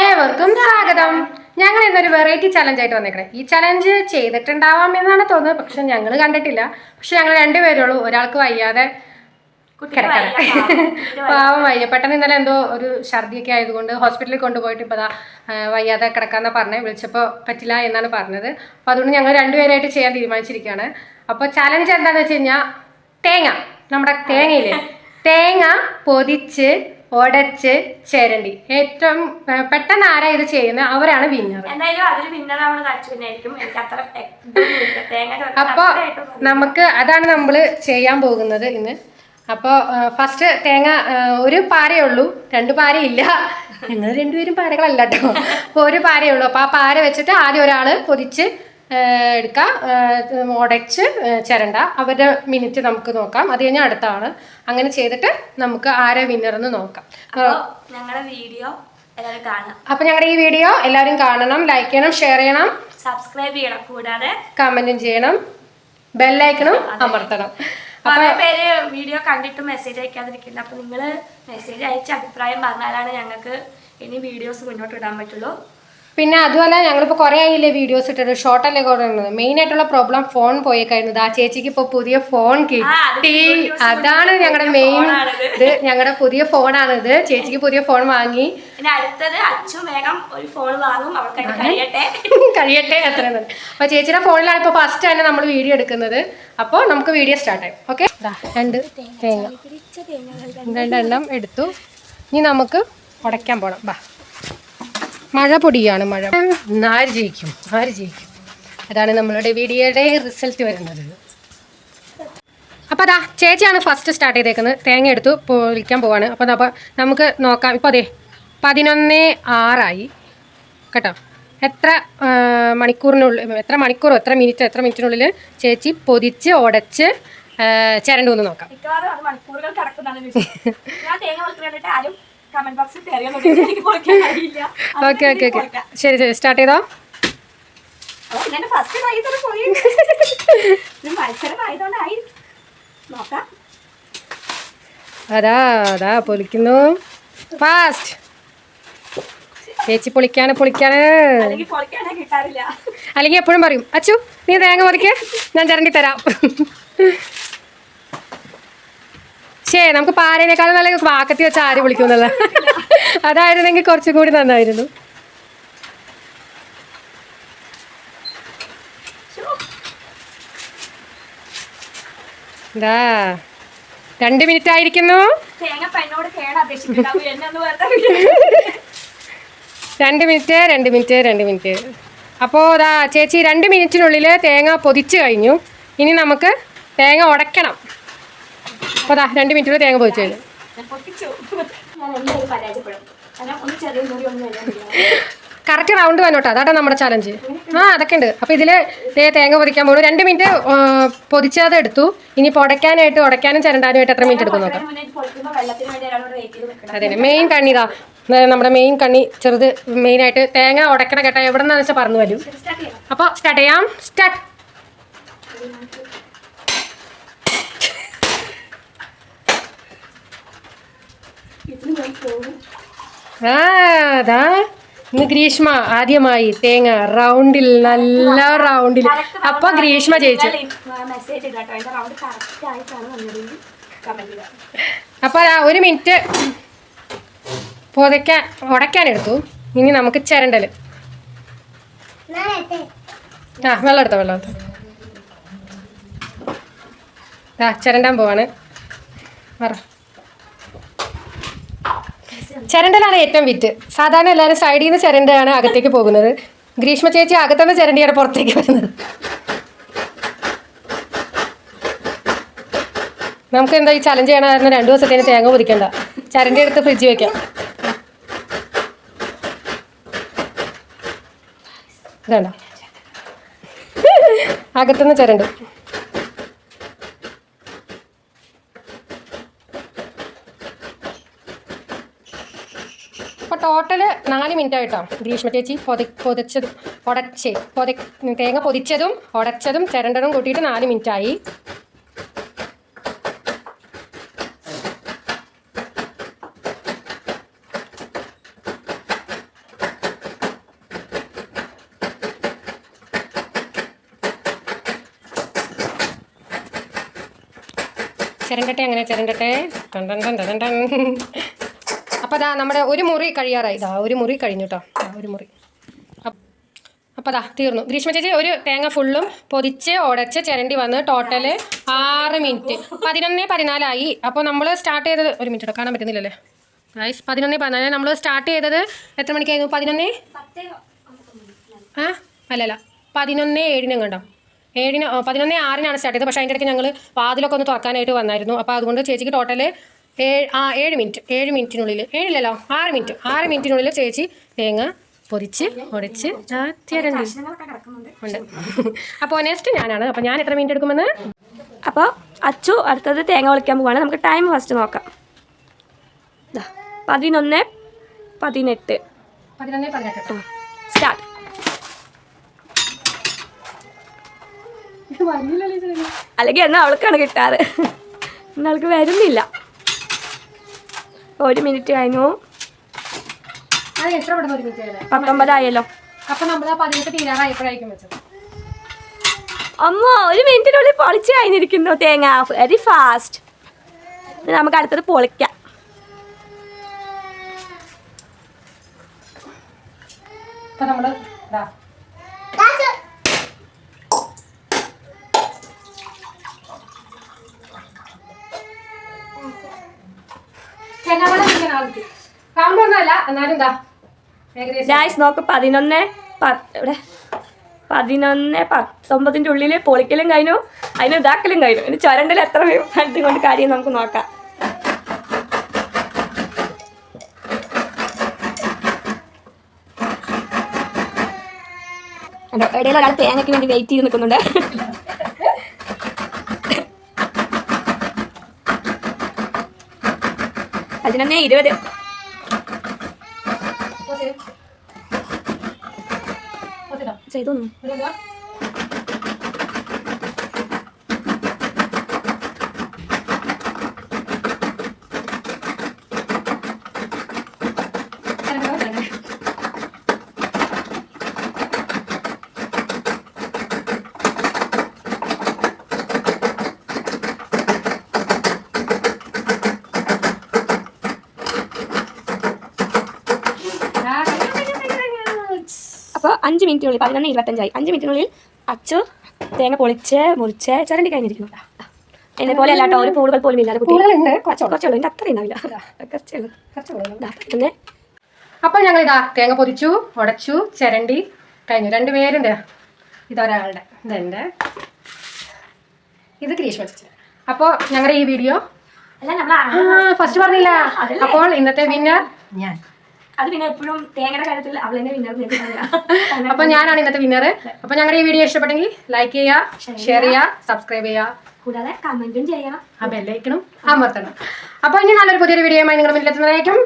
ഏവർക്കും സ്വാഗതം. ഞങ്ങൾ ഇന്നൊരു വെറൈറ്റി ചലഞ്ച് ആയിട്ട് വന്നേക്കണേ. ഈ ചലഞ്ച് ചെയ്തിട്ടുണ്ടാവാം എന്നാണ് തോന്നുന്നത്, പക്ഷെ ഞങ്ങൾ കണ്ടിട്ടില്ല. പക്ഷെ ഞങ്ങൾ രണ്ടുപേരുള്ളൂ, ഒരാൾക്ക് വയ്യാതെ കിടക്കണം. പാവം വയ്യ, പെട്ടെന്ന് ഇന്നലെ എന്തോ ഒരു ഛർദിയൊക്കെ ആയതുകൊണ്ട് ഹോസ്പിറ്റലിൽ കൊണ്ടുപോയിട്ട് ഇപ്പോൾ വയ്യാതെ കിടക്കാന്നാ പറഞ്ഞത്. വിളിച്ചപ്പോൾ പറ്റില്ല എന്നാണ് പറഞ്ഞത്. അപ്പോൾ അതുകൊണ്ട് ഞങ്ങൾ രണ്ടുപേരായിട്ട് ചെയ്യാൻ തീരുമാനിച്ചിരിക്കുകയാണ്. അപ്പോൾ ചലഞ്ച് എന്താണെന്ന് വെച്ച് കഴിഞ്ഞാൽ തേങ്ങ, നമ്മുടെ തേങ്ങയില്ലേ, തേങ്ങ പൊതിച്ച് ഉടച്ച് ചിരണ്ടി ഏറ്റവും പെട്ടെന്ന് ആരാ ഇത് ചെയ്യുന്നത് അവരാണ് വിന്നർ. അപ്പോൾ നമുക്ക് അതാണ് നമ്മൾ ചെയ്യാൻ പോകുന്നത് ഇന്ന്. അപ്പോൾ ഫസ്റ്റ് തേങ്ങ ഒരു പാരയേ ഉള്ളൂ, 2 പാരയില്ല. ഞങ്ങൾ രണ്ടുപേരും പാരകളല്ല കേട്ടോ. അപ്പോൾ ഒരു പാരയേ ഉള്ളൂ. അപ്പോൾ ആ പാര വെച്ചിട്ട് ആദ്യം ഒരാൾ പൊതിച്ച് എടുക്കാം, ഉടച്ച് ചിരണ്ട. അവരുടെ മിനിറ്റ് നമുക്ക് നോക്കാം, അത് കഴിഞ്ഞാൽ അടുത്ത ആള്. അങ്ങനെ ചെയ്തിട്ട് നമുക്ക് ആരെ വിന്നർ എന്ന് നോക്കാം. ഞങ്ങളുടെ വീഡിയോ എല്ലാവരും കാണാം. അപ്പൊ ഞങ്ങളുടെ ഈ വീഡിയോ എല്ലാവരും കാണണം, ലൈക്ക് ചെയ്യണം, ഷെയർ ചെയ്യണം, സബ്സ്ക്രൈബ് ചെയ്യണം, കൂടാതെ കമന്റും ചെയ്യണം, ബെല്ലൈക്കണും അമർത്തണം. കുറെ പേര് വീഡിയോ കണ്ടിട്ട് മെസ്സേജ് അയക്കാതിരിക്കുന്നത്. അപ്പൊ നിങ്ങള് മെസ്സേജ് അയച്ച അഭിപ്രായം പറഞ്ഞാലാണ് ഞങ്ങൾക്ക് ഇനി വീഡിയോസ് മുന്നോട്ട് ഇടാൻ പറ്റുള്ളൂ. പിന്നെ അതുമല്ല, ഞങ്ങളിപ്പോൾ കുറേ ആയില്ലേ വീഡിയോസ് ഇട്ടിട്ട്, ഷോർട്ടല്ലേ കൊടുക്കുന്നത്. മെയിൻ ആയിട്ടുള്ള പ്രോബ്ലം ഫോൺ പോയേക്കായിരുന്നത്. ആ ചേച്ചിക്ക് ഇപ്പോൾ പുതിയ ഫോൺ കിട്ടി, അതാണ് ഞങ്ങളുടെ മെയിൻ ഇത്. ഞങ്ങളുടെ പുതിയ ഫോണാണിത്. ചേച്ചിക്ക് പുതിയ ഫോൺ വാങ്ങി. പിന്നെ അടുത്തത് അച്ചു വേഗം ഒരു ഫോൺ വാങ്ങും, അവർക്ക് കഴിയട്ടെ അത്രയും. അപ്പോൾ ചേച്ചിയുടെ ഫോണിലാണ് ഇപ്പോൾ ഫസ്റ്റ് തന്നെ നമ്മൾ വീഡിയോ എടുക്കുന്നത്. അപ്പോൾ നമുക്ക് വീഡിയോ സ്റ്റാർട്ട് ആയി. ഓക്കെ, 2 തേങ്ങ 2 എടുത്തു. ഇനി നമുക്ക് ഉടയ്ക്കാൻ പോകണം. ബാ, മഴ പൊടിയാണ്. മഴ ആര് ജയിക്കും? അതാണ് നമ്മളുടെ വീഡിയോയുടെ റിസൾട്ട് വരുന്നത്. അപ്പോൾ അതാ ചേച്ചിയാണ് ഫസ്റ്റ് സ്റ്റാർട്ട് ചെയ്തേക്കുന്നത്. തേങ്ങ എടുത്തു പൊളിക്കാൻ പോവാണ്. അപ്പോൾ നമുക്ക് നോക്കാം. ഇപ്പോൾ അതെ 11:06 കേട്ടോ. എത്ര മണിക്കൂറോ എത്ര മിനിറ്റിനുള്ളിൽ ചേച്ചി പൊതിച്ച് ഉടച്ച് ചിരണ്ടെന്ന് നോക്കാം. ഓക്കെ ശരി സ്റ്റാർട്ട് ചെയ്തോ. അതാ പൊളിക്കുന്നു. ഫാസ്റ്റ് ചേച്ചി പൊളിക്കാണ്. അല്ലെങ്കിൽ എപ്പോഴും പറയും, അച്ചു നീ തേങ്ങ പൊതിക്ക്, ഞാൻ ചിരണ്ടി തരാം. ശരി, നമുക്ക് പാരേനേക്കാളും നല്ല വാക്കത്തി വെച്ച് ആര് വിളിക്കുന്നുള്ള അതായിരുന്നെങ്കിൽ കുറച്ചും കൂടി നന്നായിരുന്നു. ഇതാ 2 മിനിറ്റ് ആയിരിക്കുന്നു. 2 മിനിറ്റ്. അപ്പോൾ ഇതാ ചേച്ചി 2 മിനിറ്റിനുള്ളിൽ തേങ്ങ പൊതിച്ച് കഴിഞ്ഞു. ഇനി നമുക്ക് തേങ്ങ ഉടയ്ക്കണം. അപ്പോൾ അതാ 2 മിനിറ്റിൽ തേങ്ങ പൊതിച്ചു കഴിഞ്ഞു. കറക്റ്റ് റൗണ്ട് വന്നോട്ടോ, അതാട്ടോ നമ്മുടെ ചലഞ്ച്. അതൊക്കെ ഉണ്ട്. അപ്പോൾ ഇതിൽ തേങ്ങ പൊതിക്കാൻ പോകുന്നു. 2 മിനിറ്റ് പൊതിച്ചത് എടുത്തു. ഇനി ഉടയ്ക്കാനും ചിരണ്ടാനുമായിട്ട് എത്ര മിനിറ്റ് എടുക്കും നോക്കാം. അതെ, മെയിൻ കണ്ണി ഇതാ, നമ്മുടെ മെയിൻ കണ്ണി ചെറുത് മെയിനായിട്ട് തേങ്ങ ഉടയ്ക്കണം കേട്ടോ. എവിടെ നിന്നാന്ന് വെച്ചാൽ പറഞ്ഞു വരും. അപ്പോൾ സ്റ്റാർട്ട് ചെയ്യാം. സ്റ്റാർട്ട്. അതാ ഇന്ന് ഗ്രീഷ്മ ആദ്യമായി തേങ്ങ റൗണ്ടിൽ, നല്ല റൗണ്ടിൽ. അപ്പൊ ഗ്രീഷ്മ ജയിച്ചു. അപ്പൊ 1 മിനിറ്റ് ഉടയ്ക്കാനെടുത്തു. ഇനി നമുക്ക് ചിരണ്ടല്. വെള്ളം എടുത്തോ. ചിരണ്ടാൻ പോവാണ്. ചിരണ്ടലാണ് ഏറ്റവും വിറ്റ്. സാധാരണ എല്ലാവരും സൈഡിൽ നിന്ന് ചിരണ്ടയാണ് അകത്തേക്ക് പോകുന്നത്. ഗ്രീഷ്മ ചേച്ചി അകത്തുനിന്ന് ചിരണ്ടിയാണ് പുറത്തേക്ക് വരുന്നത്. നമുക്ക് എന്താ ഈ ചലഞ്ച് ചെയ്യണ കാരണം 2 ദിവസത്തേന് തേങ്ങ പൊതിക്കണ്ട, ചിരണ്ടി എടുത്ത് ഫ്രിഡ്ജ് വെക്കാം. ഇതാണ്ട അകത്തുനിന്ന് ചിരണ്ട്. അപ്പോൾ ടോട്ടല് 4 മിനിറ്റ് ആയിട്ടോ. ഗ്രീഷ്മ ചേച്ചി തേങ്ങ പൊതിച്ചതും ഉടച്ചതും ചിരണ്ടതും കൂട്ടിയിട്ട് 4 മിനിറ്റ് ആയി. ചിരണ്ടട്ടെ അങ്ങനെ ചിരണ്ടട്ടെ. അപ്പോൾ അതാ നമ്മുടെ ഒരു മുറി കഴിയാറായി. ഇതാ ഒരു മുറി കഴിഞ്ഞു കേട്ടോ. ഒരു മുറി. അപ്പോൾ അതാ തീർന്നു. ഗ്രീഷ്മ ചേച്ചി ഒരു തേങ്ങ ഫുള്ളും പൊതിച്ച് ഉടച്ച് ചിരണ്ടി വന്ന് ടോട്ടൽ 6 മിനിറ്റ് 11:14 അപ്പോൾ നമ്മൾ സ്റ്റാർട്ട് ചെയ്തത് ഒരു മിനിറ്റ് കാണാൻ പറ്റുന്നില്ലല്ലേ ഗൈസ്. 11:14 നമ്മൾ സ്റ്റാർട്ട് ചെയ്തത് എത്ര മണിക്കായിരുന്നു? 11 അല്ലല്ല 11:07 കണ്ടോ. 11:06 സ്റ്റാർട്ട് ചെയ്തത്. പക്ഷേ അതിൻ്റെ ഇടയ്ക്ക് ഞങ്ങൾ വാതിലൊക്കെ ഒന്ന് തുറക്കാനായിട്ട് വന്നായിരുന്നു. അപ്പോൾ അതുകൊണ്ട് ചേച്ചിക്ക് ടോട്ടൽ 7 മിനിറ്റ് 7 മിനിറ്റിനുള്ളിൽ 7 മിനിറ്റ് 6 മിനിറ്റിനുള്ളിൽ ചേച്ചി തേങ്ങ പൊരിച്ച് ഉടച്ച് ചിരണ്ടി ഉണ്ട്. അപ്പോൾ നെക്സ്റ്റ് ഞാനാണ്. അപ്പോൾ ഞാൻ എത്ര മിനിറ്റ് എടുക്കുമെന്ന്. അപ്പോൾ അച്ചു അടുത്തത് തേങ്ങ പൊളിക്കാൻ പോവാണ്. നമുക്ക് ടൈം ഫസ്റ്റ് നോക്കാം. 11:18 സ്റ്റാർട്ട്. അല്ലെങ്കിൽ എന്നാൽ അവൾക്കാണ് കിട്ടാറ്. ഇന്നവൾക്ക് വരുന്നില്ല. 1 മിനിറ്റ് കഴിഞ്ഞു. 19 ആയല്ലോ. അപ്പോൾ നമ്മൾ 18 തീരാറായപ്പോഴായിരിക്കും വെച്ചത്. അമ്മ 1 മിനിറ്റിനുള്ളിൽ പൊളിച്ച് കഴിഞ്ഞിരിക്കുന്നു തേങ്ങ. Very fast. നമുക്ക് അടുത്തത് പൊളിക്കാം. അപ്പോൾ നമ്മൾ നോക്ക് 11:19 ഉള്ളിൽ പൊളിക്കലും കഴിഞ്ഞു. അതിന് ഇതാക്കലും കഴിഞ്ഞു. ഇനി ചുരണ്ടിൽ എത്ര മിനിറ്റ് കൊണ്ട് കാര്യം നമുക്ക് നോക്കാം. ഇടയിൽ ഒരാൾ തേങ്ങയ്ക്ക് വേണ്ടി വെയിറ്റ് ചെയ്ത് നിൽക്കുന്നുണ്ട്. അതിനെ 20 ചെയ്തു. അപ്പോൾ 5 മിനിറ്റിനുള്ളിൽ 11:25 5 മിനിറ്റിനുള്ളിൽ അച്ചു തേങ്ങ പൊളിച്ച് മുറിച്ച് ചിരണ്ടി കഴിഞ്ഞിരിക്കുന്നു. എന്നെ പോലെ അല്ല കേട്ടോ. ഒരു പൂളുകൾ പോലും ഇല്ലാതെ കുറച്ചുള്ളൂ. എൻ്റെ അത്ര ഉണ്ടാവില്ല. കുറച്ചുള്ളൂ. അപ്പോൾ ഞങ്ങൾ ഇതാ തേങ്ങ പൊതിച്ചു ഉടച്ചു ചിരണ്ടി കഴിഞ്ഞു. 2 പേരുണ്ട്. ഇതൊരാളുടെ ഇതെൻ്റെ ഇത് ഗ്രീഷ്മ ചേച്ചി. അപ്പോൾ ഞങ്ങളുടെ ഈ വീഡിയോ ഫസ്റ്റ് പറഞ്ഞില്ല. അപ്പോൾ ഇന്നത്തെ വിന്നർ ഞാൻ. അത് പിന്നെ എപ്പോഴും തേങ്ങയുടെ കാര്യത്തിൽ അവൾ തന്നെ വിന്നർ. അപ്പോൾ ഞാനാണ് ഇന്നത്തെ വിന്നർ. അപ്പോൾ ഞങ്ങളുടെ ഈ വീഡിയോ ഇഷ്ടപ്പെട്ടെങ്കിൽ ലൈക്ക് ചെയ്യുക, ഷെയർ ചെയ്യുക, സബ്സ്ക്രൈബ് ചെയ്യുക, കൂടാതെ കമന്റും ചെയ്യണം. ആ ബെല്ലൈക്കണും അമർത്തണം. അപ്പോൾ ഇനി നല്ലൊരു പുതിയൊരു വീഡിയോയുമായി നിങ്ങളുടെ മുന്നിലെത്തുന്നതായിരിക്കും.